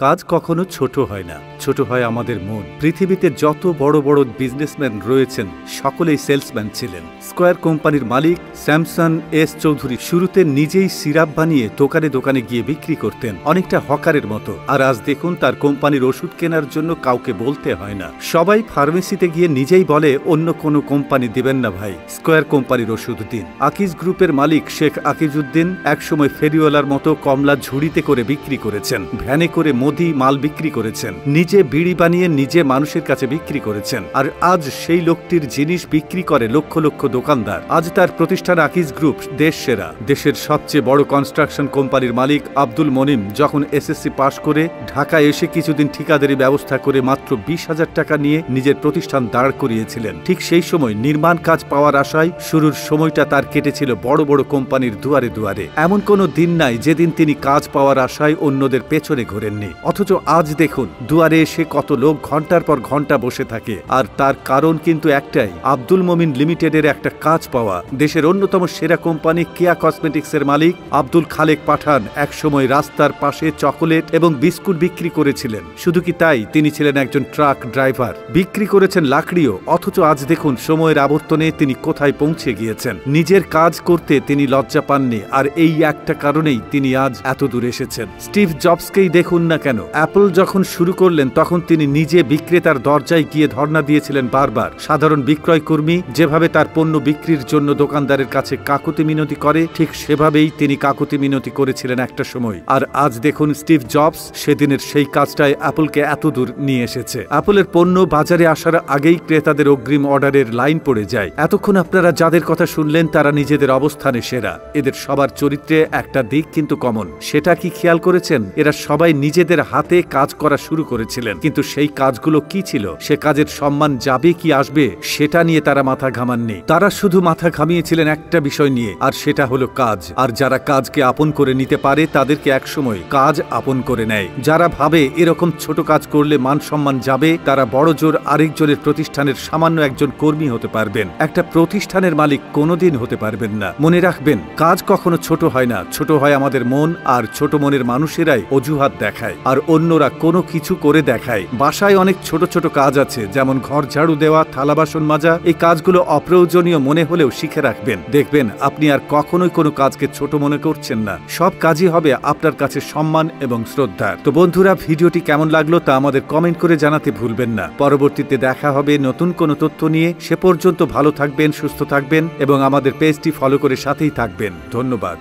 কাজ কখনো ছোট হয় না, ছোট হয় আমাদের মন। পৃথিবীতে যত বড় বড় বিজনেসম্যান রয়েছেন সকলেই সেলসম্যান ছিলেন। স্কয়ার কোম্পানির মালিক স্যামসন এস চৌধুরী শুরুতে নিজেই সিরাপ বানিয়ে দোকানে দোকানে গিয়ে বিক্রি করতেন, অনেকটা হকারের মতো। আর আজ দেখুন তার কোম্পানির ওষুধ কেনার জন্য কাউকে বলতে হয় না, সবাই ফার্মেসিতে গিয়ে নিজেই বলে অন্য কোনো কোম্পানি দিবেন না ভাই, স্কয়ার কোম্পানির ওষুধ দিন। আকিজ গ্রুপের মালিক শেখ আকিজউদ্দিন একসময় ফেরিওয়ালার মতো কমলা ঝুড়িতে করে বিক্রি করেছেন, ভ্যানে করে মোদি মাল বিক্রি করেছেন, নিজে বিড়ি বানিয়ে নিজে মানুষের কাছে বিক্রি করেছেন। আর আজ সেই লোকটির জিনিস বিক্রি করে লক্ষ লক্ষ দোকানদার। আজ তার প্রতিষ্ঠান আকিজ গ্রুপ দেশ সেরা। দেশের সবচেয়ে বড় কনস্ট্রাকশন কোম্পানির মালিক আব্দুল মনিম যখন এসএসসি পাশ করে ঢাকায় এসে কিছুদিন ঠিকাদারি ব্যবস্থা করে মাত্র 20,000 টাকা নিয়ে নিজের প্রতিষ্ঠান দাঁড় করিয়েছিলেন। ঠিক সেই সময় নির্মাণ কাজ পাওয়ার আশায় শুরুর সময়টা তার কেটেছিল বড় বড় কোম্পানির দুয়ারে দুয়ারে। এমন কোনো দিন নাই যেদিন তিনি কাজ পাওয়ার আশায় অন্যদের পেছনে ঘোরেননি। অথচ আজ দেখুন দুয়ারে এসে কত লোক ঘন্টার পর ঘন্টা বসে থাকে। আর তার কারণ কিন্তু একটাই, আব্দুল মমিন লিমিটেডের একটা কাজ পাওয়া। দেশের অন্যতম সেরা কোম্পানি কেয়া কসমেটিক্সের মালিক আব্দুল খালেক পাঠান একসময় রাস্তার পাশে চকোলেট এবং বিস্কুট বিক্রি করেছিলেন। শুধু কি তাই, তিনি ছিলেন একজন ট্রাক ড্রাইভার, বিক্রি করেছেন লাকড়িও। অথচ আজ দেখুন সময়ের আবর্তনে তিনি কোথায় পৌঁছে গিয়েছেন। নিজের কাজ করতে তিনি লজ্জা পাননি, আর এই একটা কারণেই তিনি আজ এত দূর এসেছেন। স্টিভ জবসকেই দেখুন না কেন, অ্যাপল যখন শুরু করলেন তখন তিনি নিজে বিক্রেতার দরজায় গিয়ে ধর্ণা দিয়েছিলেন বারবার। সাধারণ বিক্রয় কর্মী যেভাবে তার পণ্য বিক্রির জন্য দোকানদারের কাছে কাকুতি মিনতি করে, ঠিক সেভাবেই তিনি কাকুতি মিনতি করেছিলেন একটা সময়। আর আজ দেখুন স্টিভ জবস সেদিনের সেই কাজটাই অ্যাপলকে এত দূর নিয়ে এসেছে। অ্যাপলের পণ্য বাজারে আসার আগেই ক্রেতাদের অগ্রিম অর্ডারের লাইন পড়ে যায়। এতক্ষণ আপনারা যাদের কথা শুনলেন তারা নিজেদের অবস্থানে সেরা। এদের সবার চরিত্রে একটা দিক কিন্তু কমন, সেটা কি খেয়াল করেছেন? এরা সবাই নিজেদের হাতে কাজ করা শুরু করেছিলেন, কিন্তু সেই কাজগুলো কি ছিল, সে কাজের সম্মান যাবে কি আসবে সেটা নিয়ে তারা মাথা ঘামাননি। তারা শুধু মাথা ঘামিয়েছিলেন একটা বিষয় নিয়ে, আর সেটা হলো কাজ। আর যারা কাজকে আপন করে নিতে পারে তাদেরকে একসময় কাজ আপন করে নেয়। যারা ভাবে এরকম ছোট কাজ করলে মান সম্মান যাবে, তারা বড় জোর আরেকজনের প্রতিষ্ঠানের সামান্য একজন কর্মী হতে পারবেন, একটা প্রতিষ্ঠানের মালিক কোনোদিন হতে পারবেন না। মনে রাখবেন, কাজ কখনো ছোট হয় না, ছোট হয় আমাদের মন। আর ছোট মনের মানুষেরাই অজুহাত দেখায়, আর অন্যরা কোনো কিছু করে দেখায়। বাসায় অনেক ছোট ছোট কাজ আছে, যেমন ঘর ঝাড়ু দেওয়া, থালা বাসন মাজা। এই কাজগুলো অপ্রয়োজনীয় মনে হলেও শিখে রাখবেন, দেখবেন আপনি আর কখনোই কোনো কাজকে ছোট মনে করছেন না। সব কাজই হবে আপনার কাছে সম্মান এবং শ্রদ্ধা। তো বন্ধুরা, ভিডিওটি কেমন লাগলো তা আমাদের কমেন্ট করে জানাতে ভুলবেন না। পরবর্তীতে দেখা হবে নতুন কোনো তথ্য নিয়ে। সে পর্যন্ত ভালো থাকবেন, সুস্থ থাকবেন এবং আমাদের পেজটি ফলো করে সাথেই থাকবেন। ধন্যবাদ।